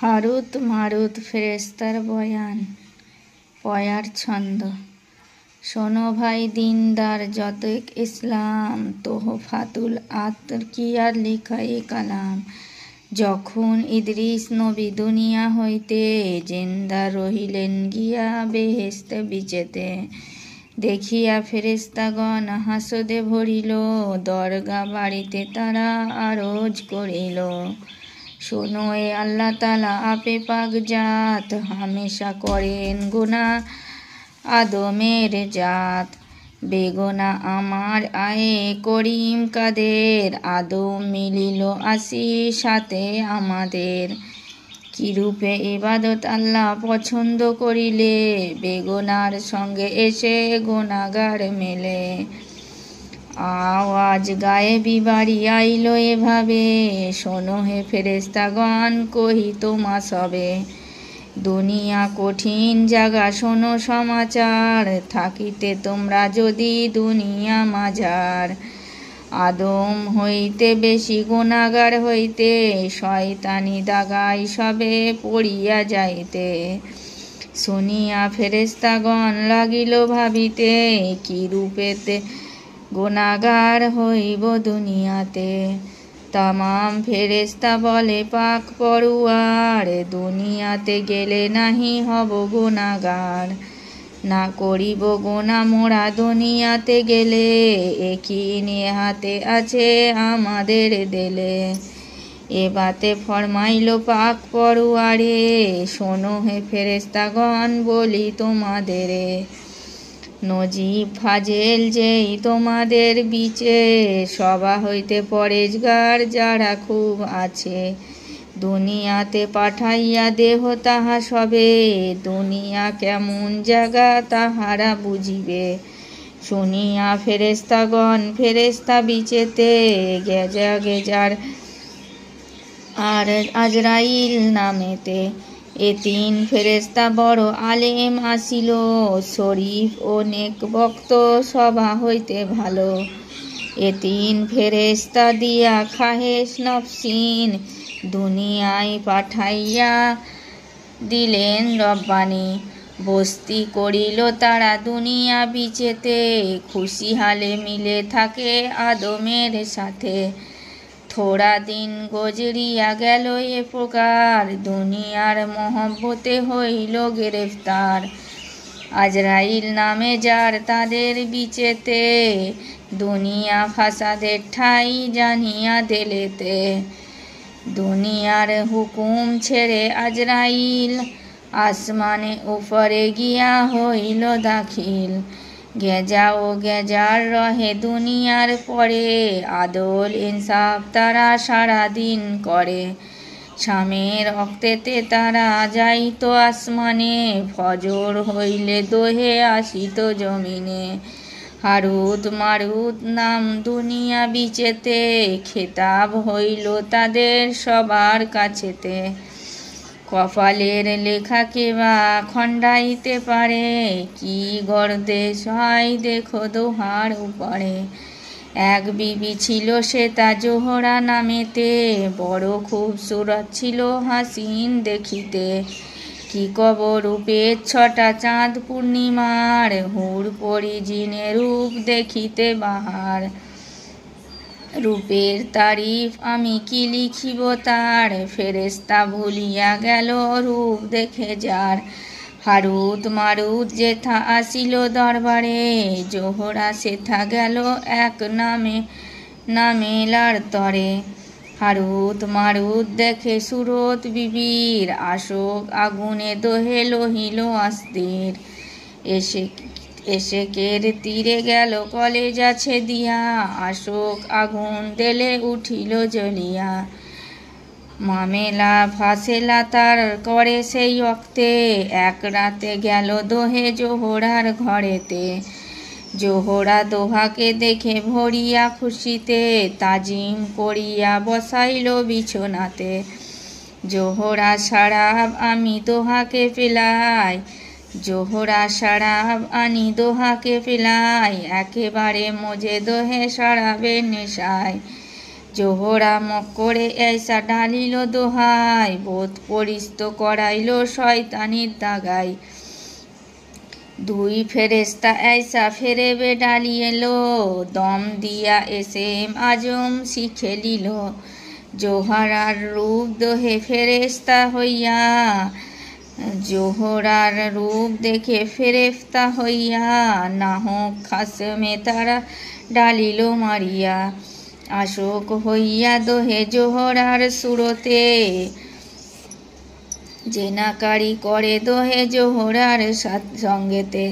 হারুত মারুত ফেরেশতার বয়ান। পয়ার ছন্দ। শোনো ভাই দিনদার যতেক ইসলাম, তোহফাতুল আতকিয়ার লিখা এ কালাম। যখন ইদ্রিস নবী দুনিয়া হইতে জিন্দা রহিলেন গিয়া বেহেশতে বিচেতে, দেখিয়া ফেরেশতাগণ হাসদে ভরিল, দরগা বাড়িতে তারা আরজ করিল। শোনো এ আল্লাহ তাআলা আপে পাক জাত, হামেশা করেন গুনাহ আদমের জাত। বেগুনা আমার আয়ে করিম কাদের, আদম মিলিল আসি সাথে আমাদের। কিরূপে ইবাদত আল্লাহ পছন্দ করিলে, বেগুনার সঙ্গে এসে গুনাহগার মেলে। আওয়াজ গায়েবী বাড়ি আইল এভাবে, শোনো হে ফেরেশতাগণ কহি তোমা সবে। দুনিয়া কঠিন জাগা শোনো সমাচার, থাকিতে তোমরা যদি দুনিয়া মাঝার। আদম হইতে বেশি গুনাহগার হইতে, শয়তানি দাগাই সবে পড়িয়া যাইতে। শুনিয়া ফেরেশতাগণ লাগিল ভাবিতে, কি রূপেতে গুনাহগার হইব দুনিয়াতে। তামাম ফেরেশতা বলে পাক পরওয়ার, দুনিয়াতে গেলে নাহি হব গুনাহগার। না করিব গুনাহ মোরা দুনিয়াতে গেলে, একই নেহাতে আছে আমাদের দেলে। এ বাতে ফরমাইল পাক পরওয়ারে, শোনো হে ফেরেশতাগণ বলি তোমাদেরে। নজিব ফাজেল যেই তোমাদের বিচে, সবা হইতে পরেজগার যারা খুব আছে। দুনিয়াতে পাঠাইয়া দেহ তাহা সবে, দুনিয়া কেমন জাগা তাহারা বুঝিবে। শুনিয়া ফেরেশতাগণ ফেরেশতা বিচেতে, গেজার আর আজরাইল নামেতে। এ তিন ফেরেশতা বড় আলেম আসিল, শরীফ ও নেক বক্ত সভা হইতে ভালো। এ তিন ফেরেশতা দিয়া খাহেশ নফসিন, দুনিয়ায় পাঠাইয়া দিলেন রব্বানি। বস্তি করিল তারা দুনিয়া বিচেতে, খুশি হালে মিলে থাকে আদমের সাথে। থোড়া দিন গজরিয়া গেল এ প্রকার, দুনিয়ার মহব্বতে হইল গ্রেফতার। আজরাইল নামে যার তাদের বিচেতে, দুনিয়া ফাসাদের ঠাই জানিয়া দিলেতে। দুনিয়ার হুকুম ছেড়ে আজরাইল, আসমানে উপরে গিয়া হইল দাখিল। গেজা ও গেজার রহে দুনিয়ার পরে, আদল ইনসাফ তারা সারাদিন করে। শামের অক্তেতে তারা যাইত আসমানে, ফজর হইলে দোহে আসিত জমিনে। হারুত মারুত নাম দুনিয়া বিচেতে, খেতাব হইল তাদের সবার কাছেতে। কপালের লেখাকে বা খণ্ডাইতে পারে, কি গর্দেশ হয় দেখো দোহার উপরে। এক বিবি ছিল সে তা জোহরা নামেতে, বড় খুবসুরত ছিল হাসিন দেখিতে। কি কব রূপের ছটা চাঁদ পূর্ণিমার, হুর পরি জিনে রূপ দেখিতে বাহার। রূপের তারিফ আমি কি লিখিব তার, ফেরেশতা ভুলিয়া গেল রূপ দেখে যার। হারুত মারুত যেথা আসিল দরবারে, জোহরা সেথা গেল এক নামেলার তরে। হারুত মারুত দেখে সুরত বিবির, আশোক আগুনে দোহে লহিল অস্থির। এশেকের তীরে গেল কলেজা ছেদিয়া, আশোক আগুন দেলে উঠিল জ্বলিয়া। মামেলা ফাসেলা তার করে সেই অক্তে, এক রাতে গেল দোহে জোহরার ঘরেতে। জোহরা দোহাকে দেখে ভরিয়া খুশিতে, তাজিম করিয়া বসাইল বিছনাতে। জোহরা সারাব আমি দোহাকে পেলাই, জোহরা সারাব আনি দোহাকে পেলাই, একেবারে মজে দোহে সারাবের নেশায়। জোহরা মক্করে ऐसा ডালিল দোহাই, বোধ পরিস্ত করাইল শয়তানির দাগাই। দুই ফেরেস্তা ऐसा ফেরেবে ডালি এলো, দম দিয়া এসেম আজম শিখে লিল। জোহরার রূপ দোহে ফেরেস্তা হইয়া, জোহরার রূপ দেখে ফেরেস্তা হইয়া, নাহক খাসমে তারা ডালিল মারিয়া। আশোক হইয়া দোহে জোহরার সুরতে, জেনাকারি করে দোহে জোহরার সঙ্গেতে।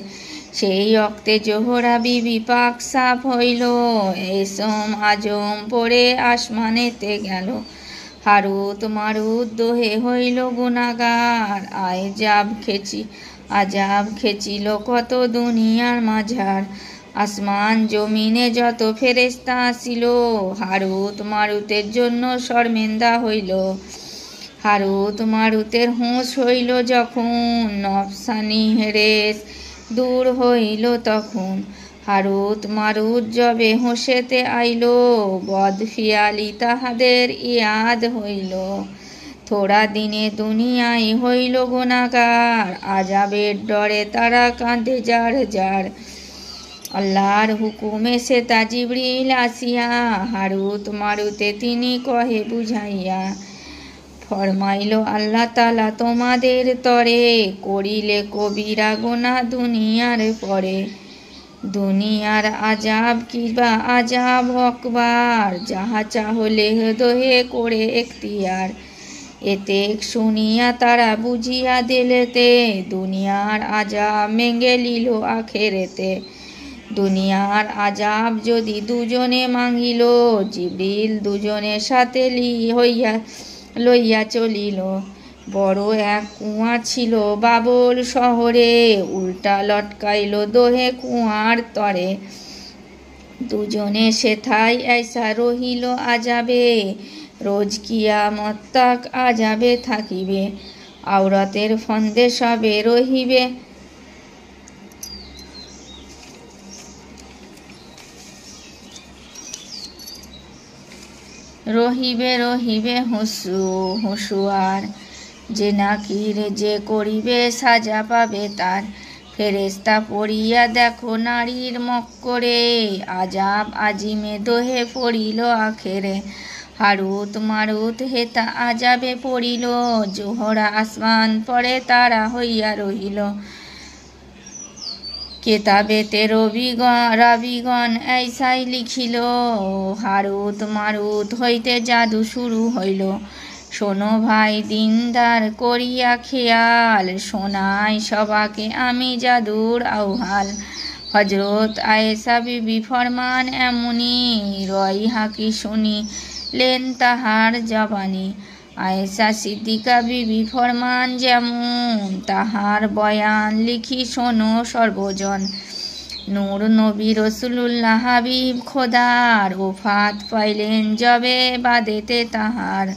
সেই অক্তে জোহরা বিবি পাক সাফ হইল, এসম আজম পড়ে আসমানেতে গেল। হারুত মারুত দোহে হইল গুনাগার, আজাব খেচিল কত দুনিয়ার মাঝার। আসমান জমিনে যত ফেরেস্তা আসিল, হারুত মারুতের জন্য শর্মেন্দা হইল। হারুত মারুতের হুঁশ হইল যখন, নফসানি হেরেস দূর হইল তখন। হারুত মারুত যবে হুঁশেতে আইল, বদফিয়ালি তাহাদের ইয়াদ হইল। থোড়া দিনে দুনিয়ায় হইল গুনাহগার, আজাবের ডরে তারা কাঁদে যার যার। আল্লাহর হুকুমে সেতা জিবরিল আসিয়া, হারুত মারুতে তিনি কহে বুঝাইয়া। ফরমাইল আল্লাহ তাআলা তোমাদের তরে, করিলে কবিরা গুনাহ দুনিয়ার পরে। দুনিয়ার আজাব কিবা আজাব আকবার, যাহা চাহলে দোহে করে এখতিয়ার। এতে শুনিয়া তারা বুঝিয়া দিলেতে, দুনিয়ার আজাব মেঙ্গে লিল আখেরেতে। দুনিয়ার আজাব যদি দুজনে মাঙ্গিল, জিবরিল দুজনের সাথে লইয়া চলিল। বড় এক কুয়া ছিল বাবল শহরে, উল্টা লটকাইল দোহে কুয়ার তরে। দুজনে সেথায় ऐसा রহিল আজাবে, রোজ কিয়ামত তাক আজাবে থাকিবে। আওরাতের ফন্দে সবে রহিবে, রহিবে হুঁশুয়ার। যে নাকির যে করিবে সাজা পাবে তার। ফেরেস্তা পড়িয়া দেখো নারীর মক্করে, আজাব আজিমে দোহে পড়িল আখেরে। হারুত মারুত হেতা আজাবে পড়িল, জোহরা আসমান পরে তারা হইয়া রহিল। কেতাবেতে রাবিগণ ऐसाই লিখিল, হারুত মারুত হইতে জাদু শুরু হইল। শোনো ভাই দিনদার করিয়া খেয়াল, শোনাই সবাকে আমি জাদুর আউহাল। হজরত আয়েশা বিবি ফরমান এমনি, রয় হাকি শুনিলেন তাহার জবানি। আয়েশা সিদ্দিকা বিবি ফরমান যেমন, তাহার বয়ান লিখি শোনো সর্বজন। নূর নবী রসুলুল্লাহ হাবিব খোদার, ওফাত পাইলেন যবে বাদেতে তাহার।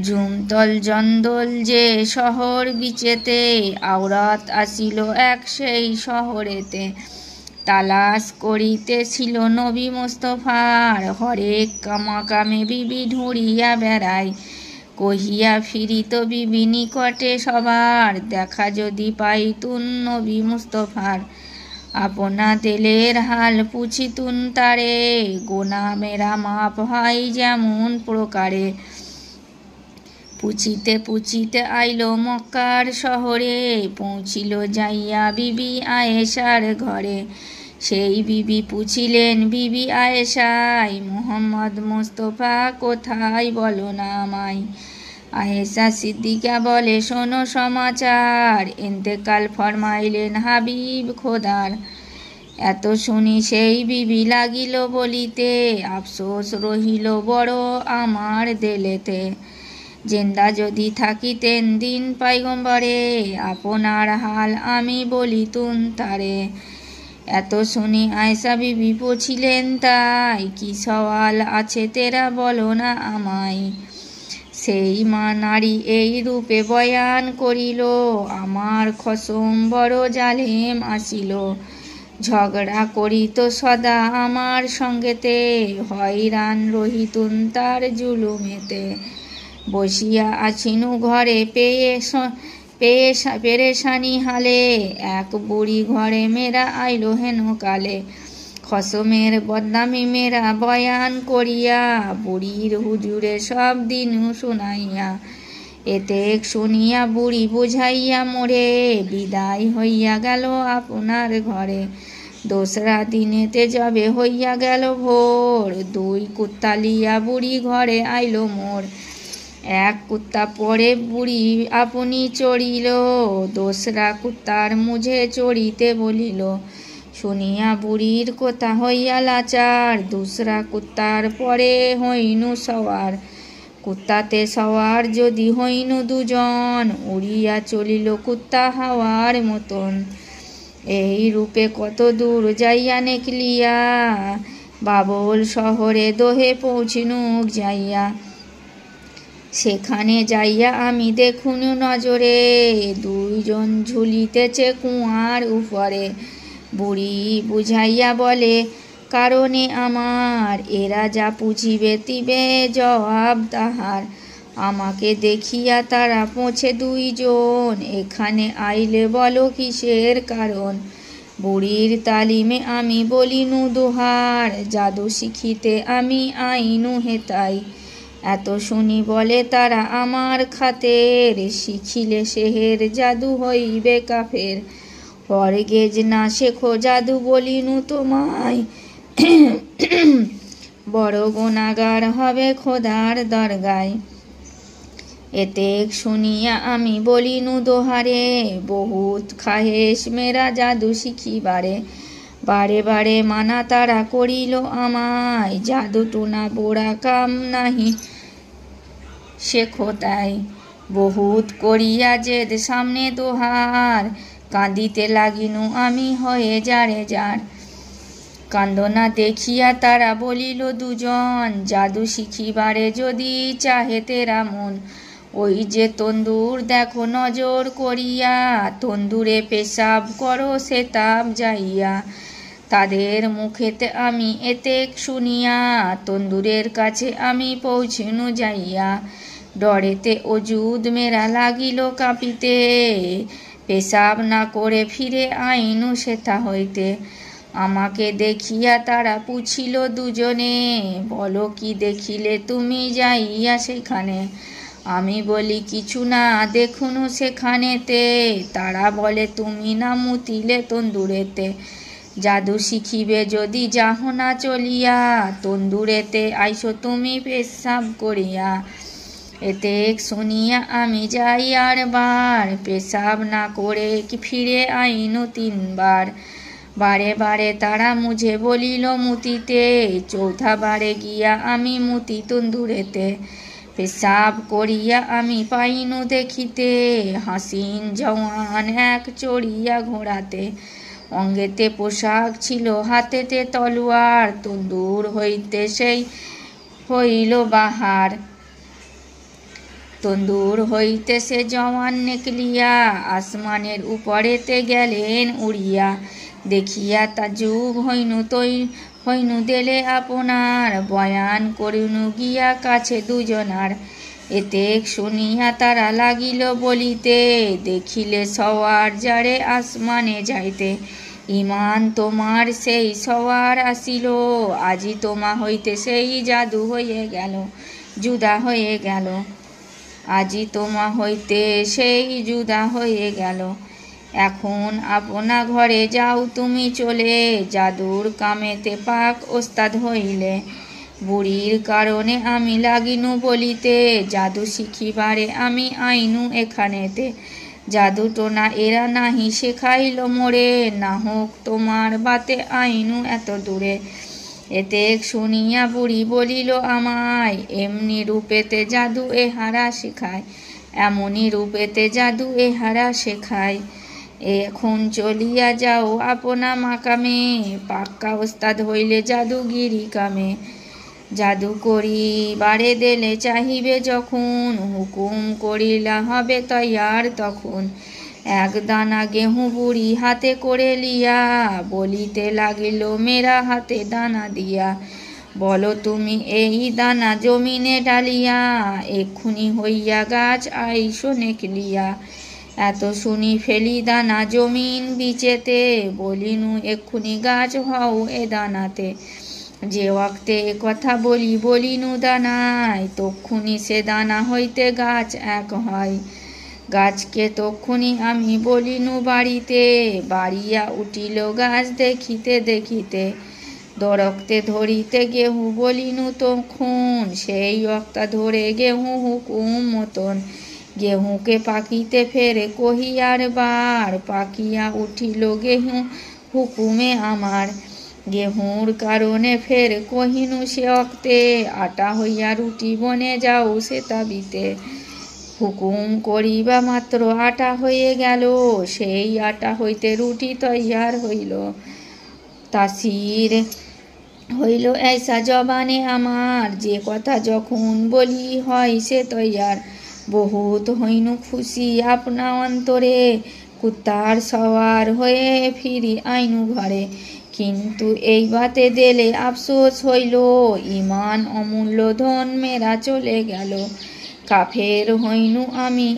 জুমতল জন্দল যে শহর বিচেতে, আওরাত আসিল এক সেই শহরেতে। তালাশ করিতেছিল নবী মুস্তফার, হরেক কামাকামে বিবি ঢুঁড়িয়া বেড়ায়। কহিয়া ফিরিত বিবি নিকটে সবার, দেখা যদি পাইতুন নবী মুস্তফার। আপনা দিলের হাল পুছিতুন তারে, গোনা মেরা মাপ হয় যেমন প্রকারে। পুছিতে আইল মক্কার শহরে, পৌঁছিল যাইয়া বিবি আয়েশার ঘরে। সেই বিবি পুছিলেন বিবি আয়েশায়, মুহাম্মদ মুস্তফা কোথায় বলো না আমায়। আয়েশা সিদ্দিকা বলে শোনো সমাচার, ইন্তেকাল ফরমাইলেন হাবিব খোদার। এত শুনি সেই বিবি লাগিল বলিতে, আফসোস রহিল বড় আমার দিলেতে। জিন্দা যদি থাকিতেন দিন পয়গম্বরে, আপনার হাল আমি বলিতুন তারে। এত শুনি আয়েশা বিবি পুছিলেন তাই, কি সওয়াল আছে তেরা বলো না আমায়। সেই মা নারী এই রূপে বয়ান করিল, আমার খসম বড় জালেম আসিল। ঝগড়া করিত সদা আমার সঙ্গেতে, হয়রান রহিতুন তার জুলুমেতে। বসিয়া আছিনু ঘরে পেরেশানি হালে, এক বুড়ি ঘরে মেয়েরা আইলো হেন কালে। খসমের বদনামি মেয়েরা বয়ান করিয়া, বুড়ির হুজুরে সব দিন শুনাইয়া। এতে শুনিয়া বুড়ি বুঝাইয়া মোরে, বিদায় হইয়া গেল আপনার ঘরে। দোসরা দিনেতে যবে হইয়া গেল ভোর, দুই কুত্তা লিয়া বুড়ি ঘরে আইলো মোর। এক কুত্তা পরে বুড়ি আপনি চড়িল, দোসরা কুত্তার মুঝে চড়িতে বলিল। শুনিয়া বুড়ির কথা হইয়া লাচার, দুসরা কুত্তার পরে হইনু সওয়ার। কুত্তাতে সওয়ার যদি হইনু দুজন, উড়িয়া চলিল কুত্তা হাওয়ার মতন। এই রূপে কত দূর যাইয়া নেকলিয়া, বাবল শহরে দোহে পৌঁছিনুক যাইয়া। সেখানে যাইয়া আমি দেখুনু নজরে, দুইজন ঝুলিতেছে কুয়ার উপরে। বুড়ি বুঝাইয়া বলে, কারণে আমার, এরা যা পুছিবে তিবে জবাব তাহার। আমাকে দেখিয়া তারা পৌঁছে দুইজন, এখানে আইলে বলো কিসের কারণ। বুড়ির তালিমে আমি বলিনু দোহার, জাদু শিখিতে আমি আইনু হেতাই। এত শুনি বলে তারা আমার খাতের, শিখিলে সেহের জাদু হইবে কাফের। পরগেজ না শেখো জাদু বলিনু তোমায়, বড় গুনাহগার হবে খোদার দরগায়। এতে শুনিয়া আমি বলিনু দোহারে, বহুত খাহেশ মেরা জাদু শিখিবারে। বারে বারে মানা তারা করিল আমায়, জাদু টুনা বোড়া কাম নাহি শেখো তাই। বহুত করিয়া জেদ সামনে দোহার, কাঁদিতে লাগিনু আমি হয়ে যারে যার। কান্দনা দেখিয়া তারা বলিল দুজন, জাদু শিখিবারে যদি চাহে তেরা মন। ওই যে তন্দুর দেখো নজর করিয়া, তন্দুরে পেশাব করো সে তাপ যাইয়া। তাদের মুখেতে আমি এতেক শুনিয়া, তন্দুরের কাছে আমি পৌঁছিনু যাইয়া। ডরেতে অজুদ মেরা লাগিল কাঁপিতে, পেশাব না করে ফিরে আইনু সেথা হইতে। আমাকে দেখিয়া তারা পুছিল দুজনে, বলো কি দেখিলে তুমি যাইয়া সেখানে। আমি বলি কিছু না দেখুনু সেখানেতে। তারা বলে তুমি না মুতিলে তন্দুরেতে। জাদু শিখিবে যদি যাহো না চলিয়া, তন্দুরেতে আইসো তুমি পেশাব করিয়া। এতে শুনিয়া আমি যাই আর বার, পেশাব না করে কি ফিরে আইনু তিনবার। বারে বারে তারা মুঝে বলিল মুতিতে, চৌথা বারে গিয়া আমি মুতি তন্দুরেতে। পেশাব করিয়া আমি পাইনু দেখিতে, হাসিন জওয়ান এক চড়িয়া ঘোড়াতে। অঙ্গেতে পোশাক ছিল হাতেতে তলোয়ার, তন্দুর হইতে সেই হইল বাহার। তন্দুর হইতে সে জওয়ান নেকলিয়া, আসমানের উপরেতে গেলেন উড়িয়া। দেখিয়া তাজ্জুব হইনু দেলে আপনার, বয়ান করিনু গিয়া কাছে দুজনার। এতে শুনিয়া তারা লাগিল বলিতে, দেখিলে সওয়ার যারে আসমানে যাইতে। ইমান তোমার সেই সওয়ার আসিল, আজি তোমা হইতে সেই জাদু হয়ে গেল, জুদা হয়ে গেল। আজি তোমা হইতে সেই জুদা হয়ে গেল। এখন আপনা ঘরে যাও তুমি চলে, জাদুর কামেতে পাক ওস্তাদ হইলে। বুড়ির কারণে আমি লাগিনু বলিতে, জাদু শিখিবারে আমি আইনু এখানেতে। জাদু টোনা এরা নাহি শেখাইল মোরে, না হোক তোমার বাতে আইনু এত দূরে। এতে শুনিয়া বুড়ি বলিল আমায়, এমনি রূপেতে জাদু এহারা শেখায়, এমনি রূপেতে জাদু এহারা শেখায়। এখন চলিয়া যাও আপনা মাকামে, পাক্কা ওস্তাদ হইলে জাদুগিরি কামে। জাদু করিবারে দেলে চাহিবে যখন, হুকুম করিলা হবে তৈয়ার তখন। এক দানা গেহু বুড়ি হাতে করে লিয়া বলিতে লাগিল মেরা হাতে দানা দিয়া। বলো তুমি এই দানা জমিনে ডালিয়া এক্ষুনি হইয়া গাছ আইসো নেকলিয়া। এত শুনি ফেলি দানা জমিন বিচেতে বলিনু এক্ষুনি গাছ হও এ দানাতে। যে ওয়াক্তে এ কথা বলিনু দানায় তক্ষুনি সে দানা হইতে গাছ এক হয়। গাছকে তক্ষুনি আমি বলিনু বাড়িতে বাড়িয়া উঠিল গাছ দেখিতে দেখিতে। দরক্তে ধরিতে গেহু বলিনু তখন সেই অক্তা ধরে গেহু হুকুম মতন। গেহুকে পাকিতে ফেরে কহিয়ার বার পাকিয়া উঠিল গেহু হুকুমে আমার। গেহুর কারণে ফের কহিনু সে অক্তে আটা হইয়া রুটি বনে যাও সে তাবিতে। হুকুম করিবা মাত্র আটা হয়ে গেল সেই আটা হইতে রুটি তৈয়ার হইল। তাসির হইল ऐसा জবানে আমার যে কথা যখন বলি হয় সে তৈয়ার। বহুত হইনু খুশি আপনা অন্তরে কুত্তার সওয়ার হয়ে ফিরি আইনু ঘরে। কিন্তু এই বাতে দিলে আফসোস হইল ইমান অমূল্য ধন মেরা চলে গেল। কাফের হইনু আমি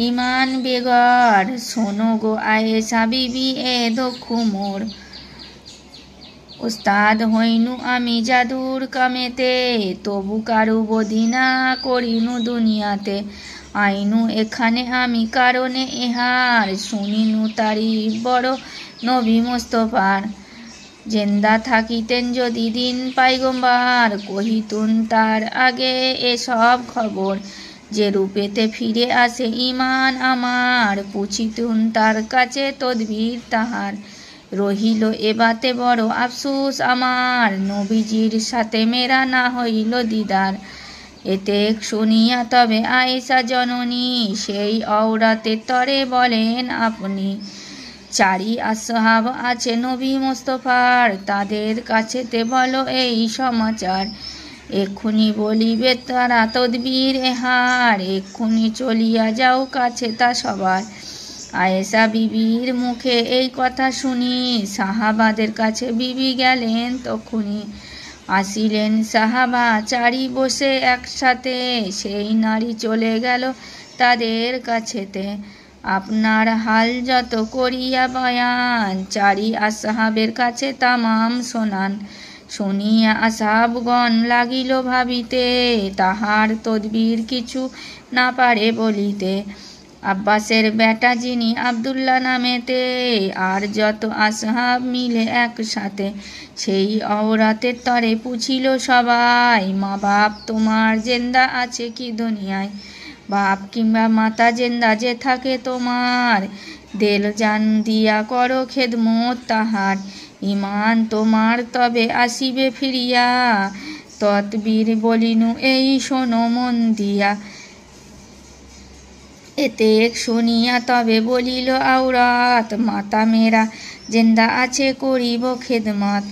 ইমান বেগর। শোনো গো আয়েশা বিবি এ দুঃখ মোর। উস্তাদ হইনু আমি জাদুর কামেতে তবু কারু বদিনা করিনু দুনিয়াতে। আইনু এখানে আমি কারণে এহার শুনিনু তারিফ বড় নবী মোস্তফার। জেন্দা থাকিতেন যদি দিন পাইগম্বার কহিতুন তার আগে এসব খবর। যে রূপেতে ফিরে আসে ইমান আমার পুছিতুন তার কাছে তদবির তাহার। রহিল এবাতে বড় আফসোস আমার নবীজির সাথে মেরা না হইল দিদার। এতে শুনিয়া তবে আয়েশা জননী সেই অওরাতের তরে বলেন আপনি। চারি আসহাব আছে নবী মোস্তফার তাদের কাছেতে বলো এই সমাচার। এক্ষুনি বলিবে তারা তদবির এহার এক্ষুনি চলিয়া যাও কাছে তা সবার। আয়েশা বিবির মুখে এই কথা শুনি সাহাবাদের কাছে বিবি গেলেন তখুনি। আসিলেন সাহাবা চারি বসে একসাথে সেই নারী চলে গেল তাদের কাছেতে। আপনার হাল যত করিয়া বয়ান চারি আসহাবের কাছে তামাম শোনান। শুনিয়া আসহাবগণ লাগিল ভাবিতে তাহার তদবির কিছু না পারে বলিতে। আব্বাসের বেটা যিনি আব্দুল্লাহ নামেতে আর যত আসহাব মিলে একসাথে সেই অওরাতের তরে পুছিল সবাই মা বাপ তোমার জেন্দা আছে কি দুনিয়ায়। বাপ কিংবা মাতা জেন্দা যে থাকে তোমার দেল জান দিয়া করো খেদমত তাহার। ইমান তোমার তবে আসিবে ফিরিয়া তদবির বলিনু এই শোনো মন দিয়া। এতে শুনিয়া তবে বলিল আওরাত মাতা মেরা জেন্দা আছে করিব খেদমত।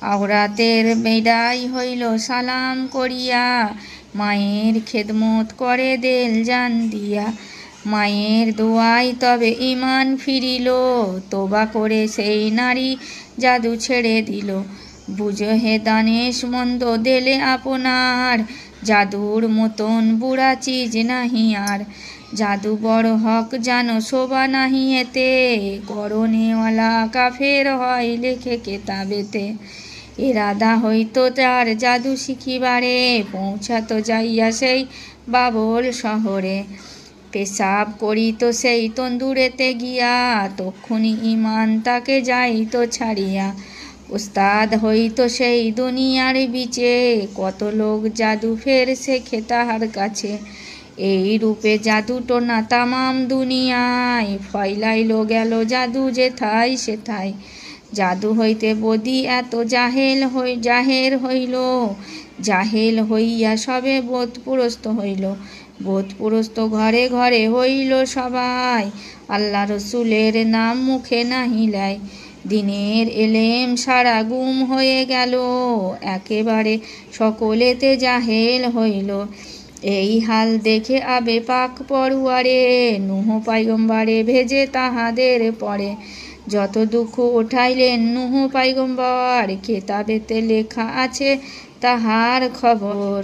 আওরাতের বিদায় হইল সালাম করিয়া মায়ের খেদমত করে দেল জান দিয়া। মায়ের দোয়ায় তবে ইমান ফিরিল তোবা করে সেই নারী জাদু ছেড়ে দিল। বুঝো হে দানেশ মন্দ দেলে আপনার জাদুর মতন বুড়া চিজ নাহি আর। জাদু বড় হক জানো শোভা নাহি এতে করণেওয়ালা কাফের হয় লেখে কেতাবেতে। এরাদা হইতো তার জাদু শিখিবারে পৌঁছাতো যাইয়া সেই বাবল শহরে। পেশাব করিত সেই তন্দুরেতে গিয়া তক্ষুনি ইমান তাকে যাইত ছাড়িয়া। উস্তাদ হইতো সেই দুনিয়ার বিচে কত লোক জাদু ফের শেখে তাহার কাছে। এই রূপে জাদু টোনা তামাম দুনিয়ায় ফয়লাইল গেল জাদু যেথায় সেথায়। জাদু হইতে বদি এত জাহের হইল জাহেল হইয়া সবে বোধপুরস্ত হইল। বোধপুরস্ত ঘরে ঘরে হইল সবাই আল্লাহ রসুলের নাম মুখে নাহি লাই। দিনের এলেম সারা গুম হয়ে গেল, একেবারে সকলেতে জাহেল হইল। এই হাল দেখে আবে পাক পড়ুয়ারে, নূহ পয়গম্বরে ভেজে তাহাদের পরে। যত দুঃখ উঠাইলেন নূহ পয়গম্বর, কেতাবেতে লেখা আছে তাহার খবর।